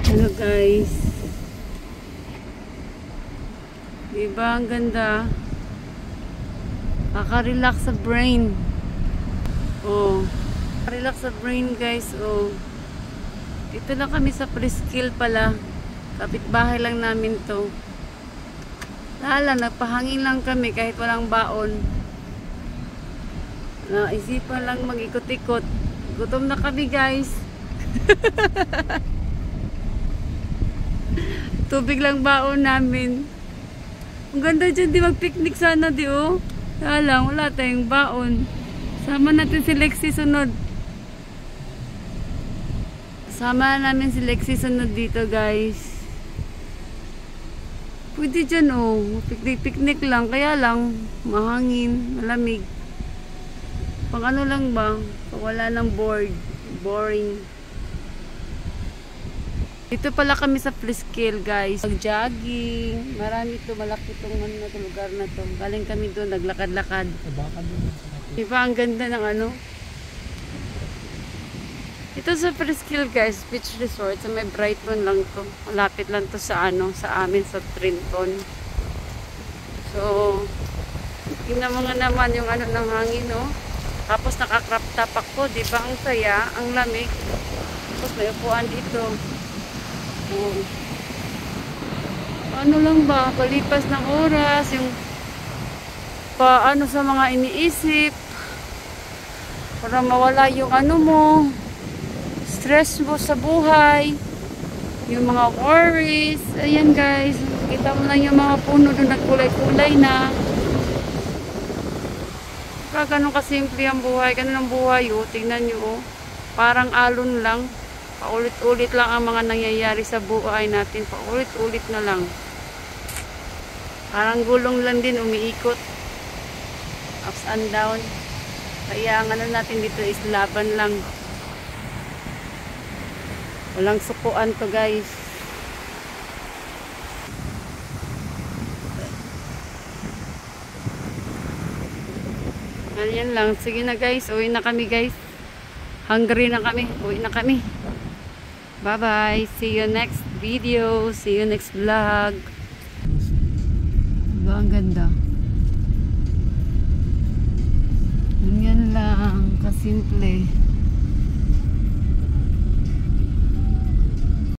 Hello guys. Diba ang ganda? Nakaka-relax sa brain. Oh. Relax sa brain guys. Oh. Dito lang kami sa Presqu'île pala. Kapitbahay lang namin to. Nagpahangin lang kami kahit walang baon. Naisipan lang mag-ikot-ikot. Gutom na kami guys. Tubig lang baon namin. Ang ganda dyan, di mag-picnic sana di oh. Kaya lang, wala tayong baon. Sama natin si Lexi sunod. Sama namin si Lexi sunod dito guys. Pwede dyan oh. Picnic lang. Kaya lang, mahangin, malamig. Pang ano lang ba? Pag wala ng boring. Dito pala kami sa Presqu'île guys. Mag-jogging. Marami to, malaki itong lugar na to. Galing kami doon, naglakad-lakad. Diba ang ganda ng ano? Ito sa Presqu'île guys, beach resort. Sa may Brighton lang to. Malapit lang to sa ano, sa amin sa Trenton. So, tingnan mo nga naman yung ano ng hangin, no? Tapos naka-crop top ako, di ba? Ang saya, ang lamig. Tapos may upuan dito. Oh. Ano lang ba? Palipas ng oras, yung paano sa mga iniisip para mawala yung ano mo, stress mo sa buhay, yung mga worries. Ayan guys, kita mo lang yung mga puno doon nagkulay-kulay na. Ganun kasimple ang buhay. Ganun ang buhay oh. Tingnan nyo oh. Parang alon lang. Paulit-ulit lang ang mga nangyayari sa buhay natin. Paulit-ulit na lang. Parang gulong lang din umiikot. Ups and down. Kaya ang ano natin dito is laban lang. Walang sukuan to guys. Yan lang. Sige na guys. Uwi na kami guys. Hungry na kami. Uwi na kami. Bye bye. See you next video. See you next vlog. Diba ang ganda? Yan lang. Kasimple.